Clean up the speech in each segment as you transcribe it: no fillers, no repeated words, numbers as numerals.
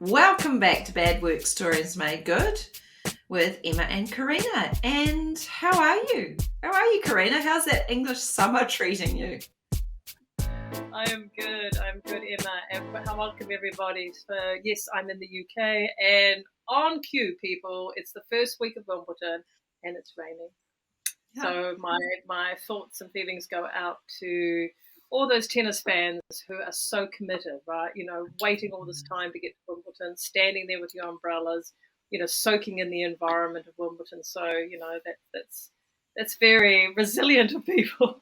Welcome back to Bad Work Stories Made Good with Emma and Corina. And how are you? How are you, Corina? How's that English summer treating you? I am good, Emma, and welcome everybody. So, yes, I'm in the UK, and on cue, people, it's the first week of Wimbledon, and it's raining. Yeah. So my thoughts and feelings go out to all those tennis fans who are so committed, right? Waiting all this time to get to Wimbledon, standing there with your umbrellas, soaking in the environment of Wimbledon. So, that's very resilient of people.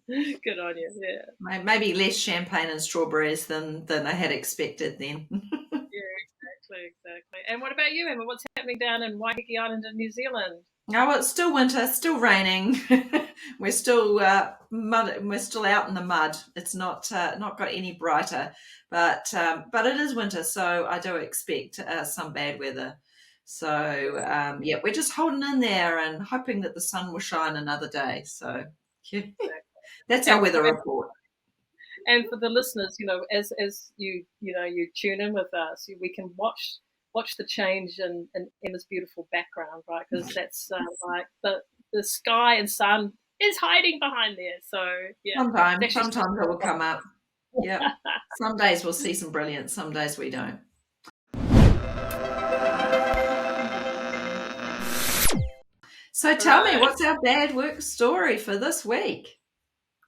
Good on you, yeah. Maybe less champagne and strawberries than I had expected then. Yeah, exactly. And what about you, Emma? What's happening down in Waiheke Island in New Zealand? Oh, it's still winter, still raining. We're still mud. We're still out in the mud. It's not got any brighter, but it is winter, so I do expect some bad weather. So yeah, we're just holding in there and hoping that the sun will shine another day. So yeah, that's our weather report. And for the listeners, as you tune in with us, we can watch the change in Emma's beautiful background, right? Because that's like the sky and sun is hiding behind there. So yeah, sometimes it will come up. Yeah, some days we'll see some brilliance, some days we don't. So tell me, what's our bad work story for this week?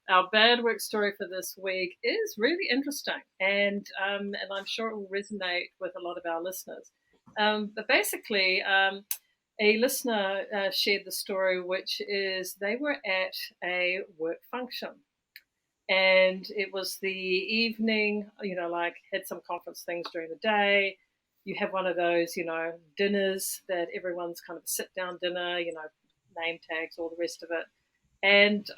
Our bad work story for this week is really interesting, and I'm sure it will resonate with a lot of our listeners. But basically, a listener shared the story, which is they were at a work function, and it was the evening. Like had some conference things during the day. You have one of those, dinners that everyone's kind of a sit-down dinner. Name tags, all the rest of it, and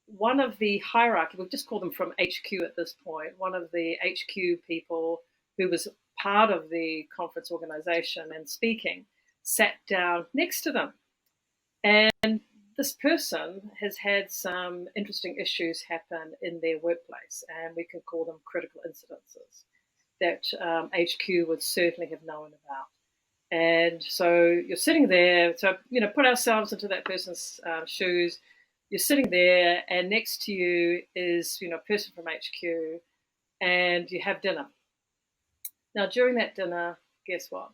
one of the hierarchy, we'll just call them from HQ at this point, one of the HQ people who was part of the conference organization and speaking sat down next to them. And this person has had some interesting issues happen in their workplace, and we can call them critical incidences that HQ would certainly have known about. And so you're sitting there, so, put ourselves into that person's shoes. You're sitting there, and next to you is, a person from HQ, and you have dinner. Now, during that dinner, guess what?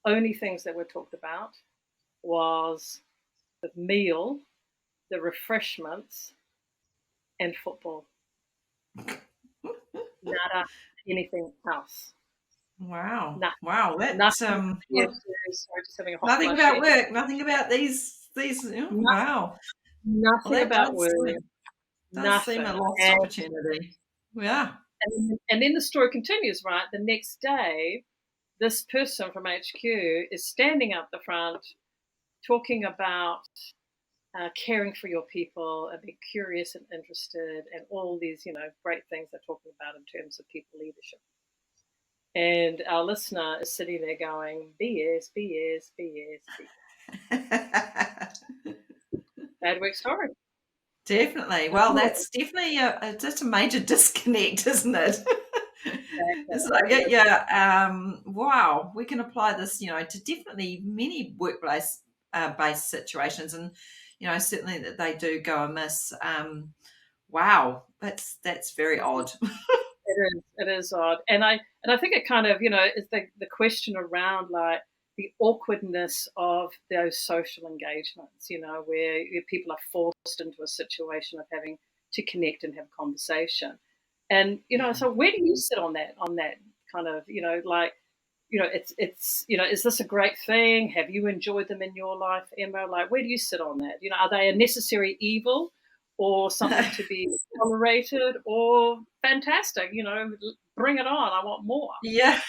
Only things that were talked about was the meal, the refreshments, and football. Nada, anything else. Wow. Nothing. Wow. That's nothing about work, nothing about these wow. Nothing about work. Does seem a lost opportunity. Yeah. And then the story continues, right? The next day, this person from HQ is standing up the front talking about caring for your people and being curious and interested and all these, great things they're talking about in terms of people leadership. And our listener is sitting there going, BS, BS, BS, BS. Bad work story. Definitely. Well, that's definitely just a major disconnect, isn't it? It's like, wow, we can apply this, to definitely many workplace based situations, and certainly that they do go amiss. Wow, that's very odd. It is odd, and I think it kind of is the question around like the awkwardness of those social engagements, where people are forced into a situation of having to connect and have conversation. And, so where do you sit on that kind of, like, it's, is this a great thing? Have you enjoyed them in your life, Emma? Like, where do you sit on that? Are they a necessary evil or something to be tolerated or fantastic? Bring it on. I want more. Yeah.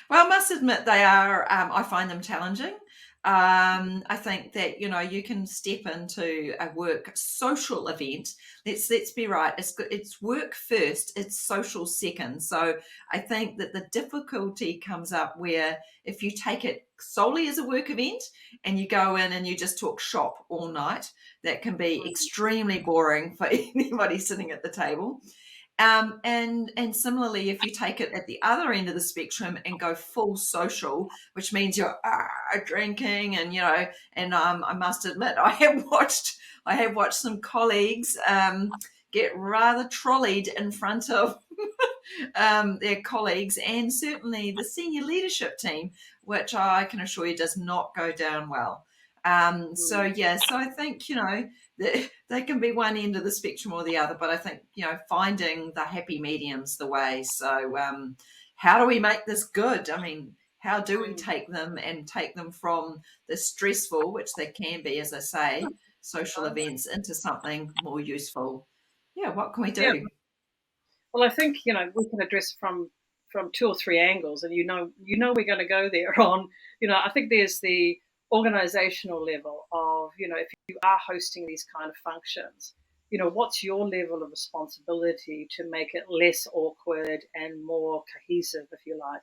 Well, I must admit they are, I find them challenging. I think that, you can step into a work social event. Let's be right. It's work first, it's social second. So I think that the difficulty comes up where if you take it solely as a work event and you go in and you just talk shop all night, that can be extremely boring for anybody sitting at the table. And similarly, if you take it at the other end of the spectrum and go full social, which means you're drinking, and I must admit, I have watched some colleagues get rather trolleyed in front of their colleagues, and certainly the senior leadership team, which I can assure you does not go down well. So yeah, so I think they can be one end of the spectrum or the other, but I think finding the happy medium's the way. So how do we make this good? I mean, how do we take them from the stressful, which they can be, as I say, social events, into something more useful? Yeah, what can we Yeah. do? Well, I think we can address from two or three angles, and we're going to go there on. I think there's the organizational level of if you are hosting these kind of functions, what's your level of responsibility to make it less awkward and more cohesive, if you like,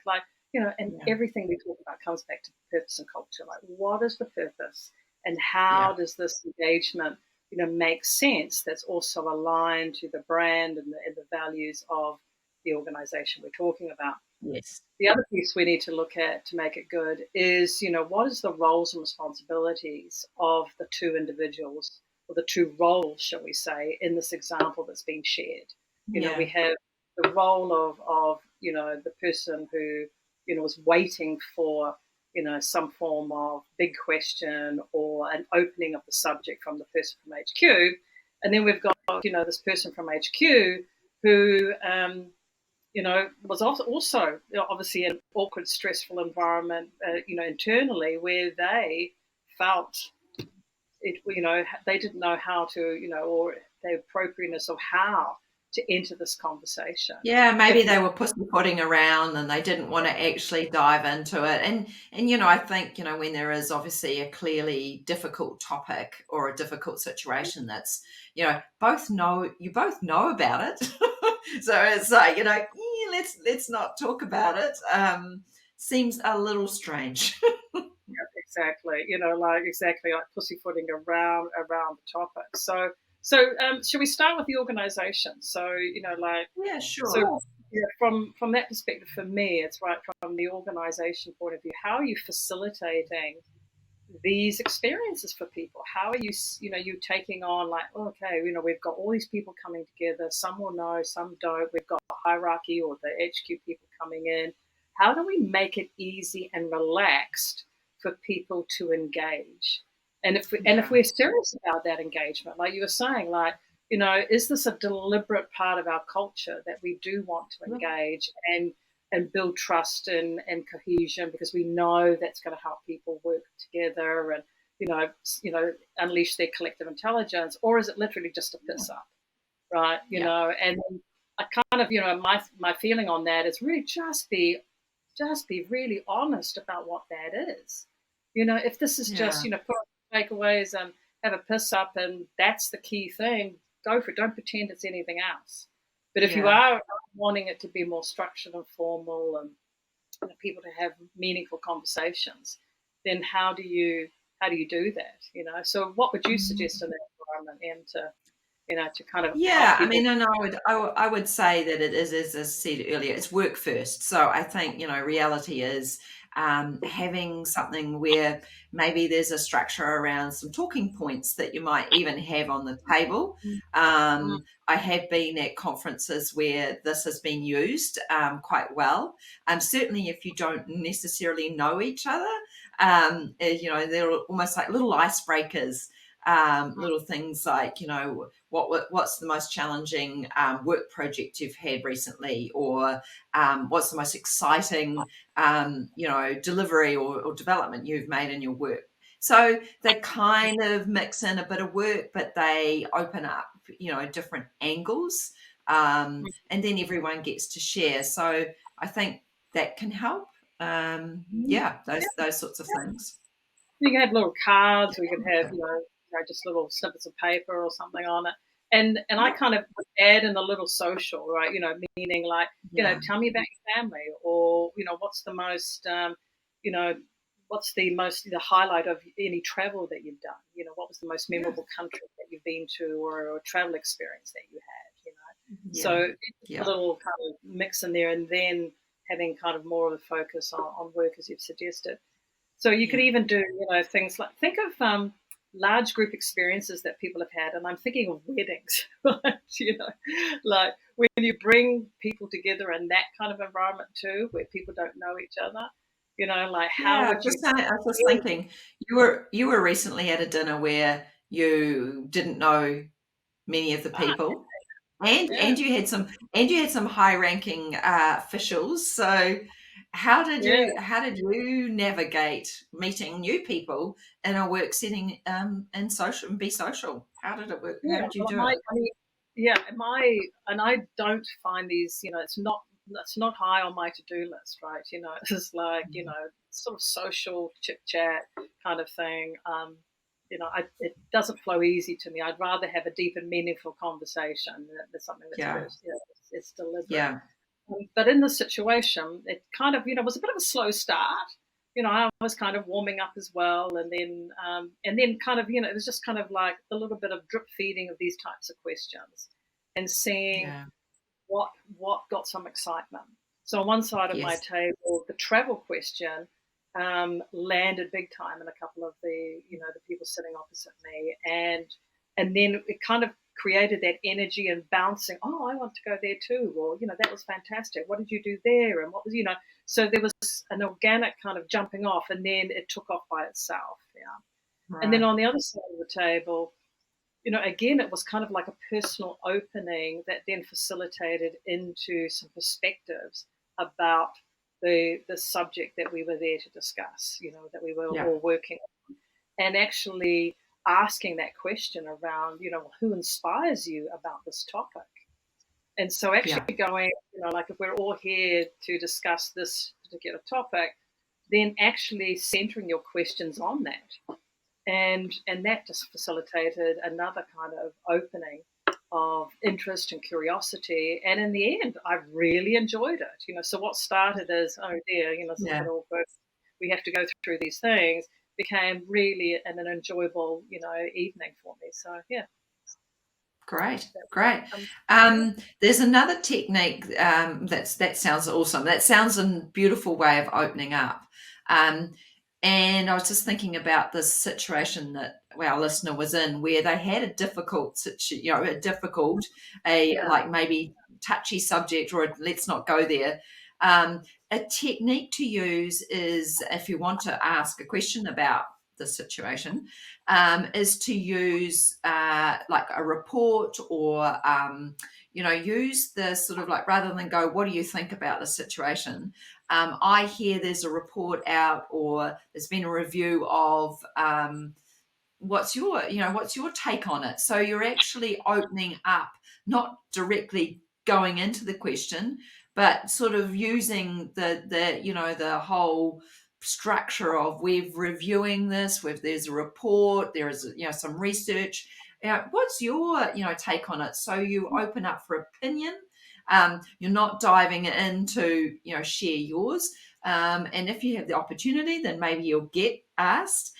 and Yeah, everything we talk about comes back to purpose and culture. Like, what is the purpose, and how yeah, does this engagement make sense that's also aligned to the brand and the values of the organization we're talking about. yes, The other piece we need to look at to make it good is, what is the roles and responsibilities of the two individuals, or the two roles, shall we say, in this example that's being shared. We yeah, have the role of the person who, was waiting for, some form of big question or an opening of the subject from the person from HQ. And then we've got, this person from HQ who, was also obviously an awkward, stressful environment, internally, where they felt it, they didn't know how to, or the appropriateness of how to enter this conversation. yeah. If Maybe they were pussyfooting around and they didn't want to actually dive into it. And I think when there is obviously a clearly difficult topic or a difficult situation, that's you both know about it. So it's like let's not talk about it. Seems a little strange. exactly like pussyfooting around the topic. So should we start with the organisation? So Yeah, so sure. from that perspective, for me, it's right from the organisation point of view. How are you facilitating these experiences for people? How are you taking on, like, okay, we've got all these people coming together. Some will know, some don't. We've got a hierarchy or the HQ people coming in. How do we make it easy and relaxed for people to engage? And if Yeah, we're serious about that engagement, like you were saying, like, is this a deliberate part of our culture that we do want to engage and build trust and cohesion, because we know that's going to help people work together and unleash their collective intelligence? Or is it literally just a piss up, right? yeah, And I kind of my feeling on that is really just be really honest about what that is. If this is just yeah, put on takeaways and have a piss up and that's the key thing, go for it. Don't pretend it's anything else. But if you yeah. are wanting it to be more structured and formal and people to have meaningful conversations, then how do you do that? So what would you suggest in that environment, and to kind of help Yeah, I people? mean, and I would say that it is, as I said earlier, it's work first. So I think, reality is having something where maybe there's a structure around some talking points that you might even have on the table. Mm, I have been at conferences where this has been used quite well. Certainly, if you don't necessarily know each other, they're almost like little icebreakers, little things like, what's the most challenging work project you've had recently, or what's the most exciting delivery or development you've made in your work. So they kind of mix in a bit of work, but they open up different angles, and then everyone gets to share. So I think that can help. Yeah, those sorts of things. You can have little cards, or you can have just little snippets of paper or something on it. And I Yeah, kind of add in a little social, right? Meaning, like, yeah, tell me about your family, or what's the most, you know, the highlight of any travel that you've done? What was the most yeah, memorable country that you've been to, or a travel experience that you had? So Yeah. it's a Yeah. little kind of mix in there, and then having kind of more of a focus on work, as you've suggested. So you could Yeah. even do, things like think of large group experiences that people have had, and I'm thinking of weddings, right? Like when you bring people together in that kind of environment too, where people don't know each other, like how Yeah, would you? I was just thinking, you were recently at a dinner where you didn't know many of the Ah, people, and yeah, and you had some high-ranking officials. So yeah. how did you navigate meeting new people in a work setting, and be social? How did it work? How Yeah, did you well, do it? yeah, and I don't find these, it's not high on my to-do list, right? It's like, sort of social chit chat kind of thing. It doesn't flow easy to me. I'd rather have a deep and meaningful conversation than something that's Yeah, it's deliberate. yeah, But in this situation, it kind of, was a bit of a slow start. I was kind of warming up as well, and then kind of, it was just kind of like a little bit of drip feeding of these types of questions, and seeing yeah, what got some excitement. So on one side of my yes, table, the travel question landed big time in a couple of the people sitting opposite me, and then it kind of created that energy and bouncing. Oh, I want to go there too, or that was fantastic. What did you do there? And what was So there was an organic kind of jumping off, and then it took off by itself. Yeah, and then right, on the other side of the table, again, it was kind of like a personal opening that then facilitated into some perspectives about the subject that we were there to discuss, that we were yeah, all working on, and actually asking that question around, who inspires you about this topic? And so yeah, actually going, like if we're all here to discuss this particular topic, then actually centering your questions on that, and that just facilitated another kind of opening of interest and curiosity. And in the end, I really enjoyed it. So what started as, oh dear, this is a yeah. bit awkward, we have to go through these things, became really an enjoyable evening for me. So yeah, Great, that, great. um, yeah, There's another technique, that sounds awesome. That sounds a beautiful way of opening up. Um, and I was just thinking about this situation that our listener was in, where they had a difficult yeah, like maybe touchy subject, or let's not go there. Um, a technique to use is, if you want to ask a question about the situation, is to use like a report, or use the sort of like, rather than go, what do you think about the situation? I hear there's a report out, or there's been a review of, what's your take on it? So you're actually opening up, not directly going into the question, but sort of using the whole structure of, we've reviewing this, there's a report, there is some research. What's your take on it? So you open up for opinion. You're not diving into share yours. And if you have the opportunity, then maybe you'll get asked.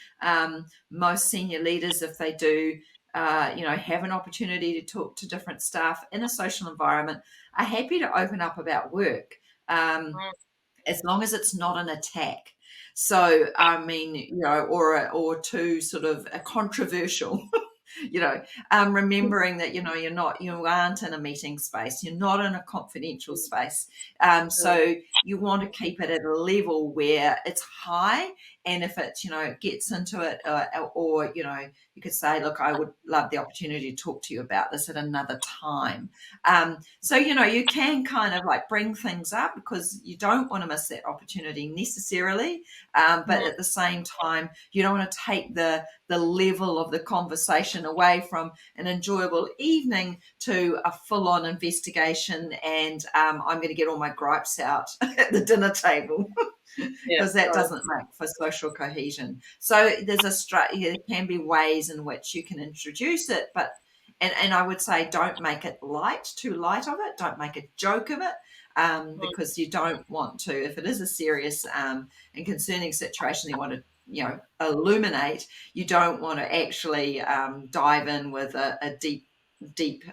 Most senior leaders, if they do, have an opportunity to talk to different staff in a social environment, are happy to open up about work, as long as it's not an attack. So, I mean, or too sort of a controversial. Remembering that you aren't in a meeting space, you're not in a confidential space, so you want to keep it at a level where it's high. And if it gets into it, or you could say, look, I would love the opportunity to talk to you about this at another time. So you can kind of like bring things up, because you don't want to miss that opportunity necessarily, but at the same time, you don't want to take the level of the conversation away from an enjoyable evening to a full-on investigation, and I'm going to get all my gripes out at the dinner table, yeah, because that right. doesn't make for social cohesion. So there can be ways in which you can introduce it, but and I would say, don't make it too light of it. Don't make a joke of it, because you don't want to. If it is a serious and concerning situation, you want to illuminate. You don't want to actually dive in with a deep deep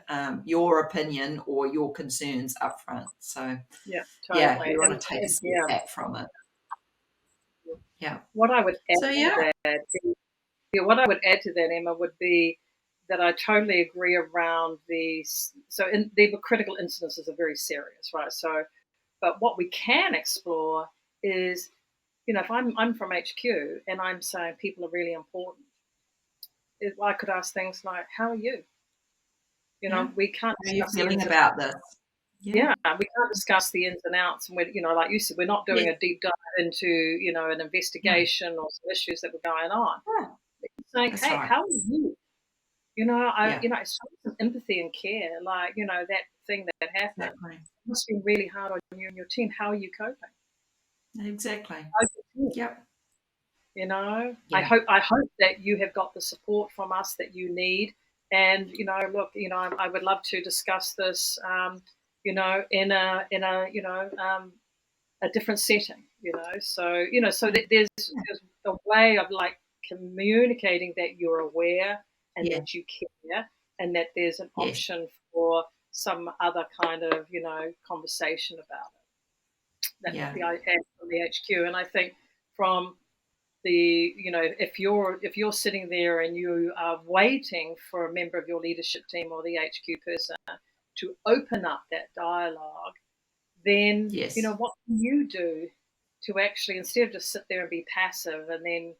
your opinion or your concerns up front. So Yeah, yeah, totally. you want And, to take a step yeah, back from it. Yeah. what I would add So to yeah. that, what I would add to that, Emma, would be that I totally agree around the critical incidences are very serious, right? So, but what we can explore is, if I'm from HQ and I'm saying people are really important, I could ask things like, "How are you?" Yeah. We can't How are you discuss the feeling ins and about this? Yeah. yeah, we can't discuss the ins and outs, and like you said, we're not doing Yes. a deep dive into an No. investigation or some issues that were going on. Yeah. It's like, That's hey, right. how are you? Yeah. It's some empathy and care. Like, that thing that happened Exactly. must be really hard on you and your team. How are you coping? Exactly. How's your team? Yep. I Yeah. hope that you have got the support from us that you need. And look, I would love to discuss this, in a different setting. So that there's a way of like communicating that you're aware and Yeah. that you care, and that there's an Yes. option for some other kind of conversation about it. That's Yeah. the I had from the HQ, and I think from if you're sitting there and you are waiting for a member of your leadership team or the HQ person to open up that dialogue, then Yes. what can you do to actually, instead of just sit there and be passive and then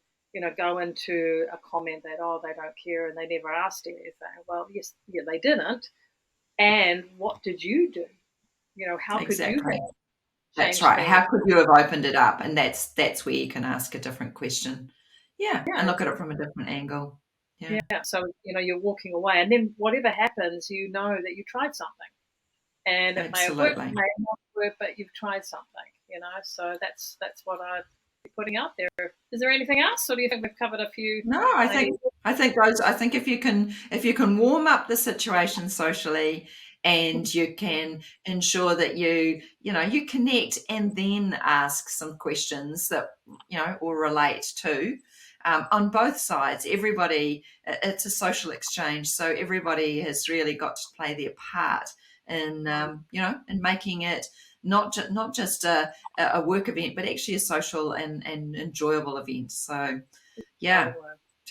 go into a comment that, oh, they don't care and they never asked anything? Well, yes, yeah, they didn't. And what did you do? How could you Exactly. have That's changed right. things? How could you have opened it up? And that's where you can ask a different question. Yeah, and Yeah. look at it from a different angle. Yeah. Yeah, so you're walking away, and then whatever happens, you know that you tried something, and it may have worked, it Absolutely. may not work, but you've tried something. So that's what I'd be putting out there. Is there anything else, or do you think we've covered a few? No, I Maybe. think I think if you can warm up the situation socially and you can ensure that you connect and then ask some questions that will relate to on both sides. Everybody, it's a social exchange, so everybody has really got to play their part in in making it not just a work event, but actually a social and enjoyable event. So yeah,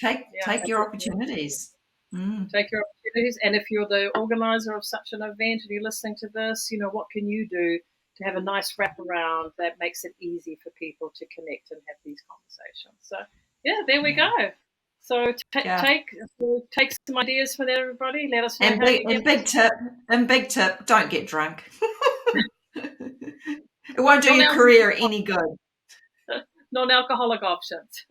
Yeah, take your opportunities. Mm, take your opportunities, and if you're the organizer of such an event and you're listening to this, what can you do to have a nice wraparound that makes it easy for people to connect and have these conversations? So yeah, there we yeah, go. So yeah. take some ideas from that, everybody. Let us know And how you get. big tip, don't get drunk. It won't do your career Non-alcoholic, any good. non-alcoholic options.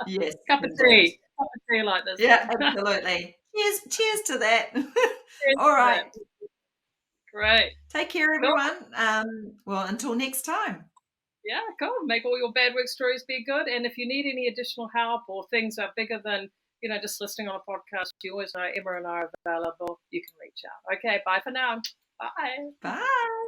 Yes, Cup of indeed. tea. Cup of tea like this Yeah, one. absolutely. Cheers to that. Cheers All to right. that. Great. Take care, Cool. everyone. Well, until next time. Yeah, cool. Make all your bad work stories be good. And if you need any additional help or things are bigger than, just listening on a podcast, you always know Emma and I are available. You can reach out. Okay, bye for now. Bye. Bye.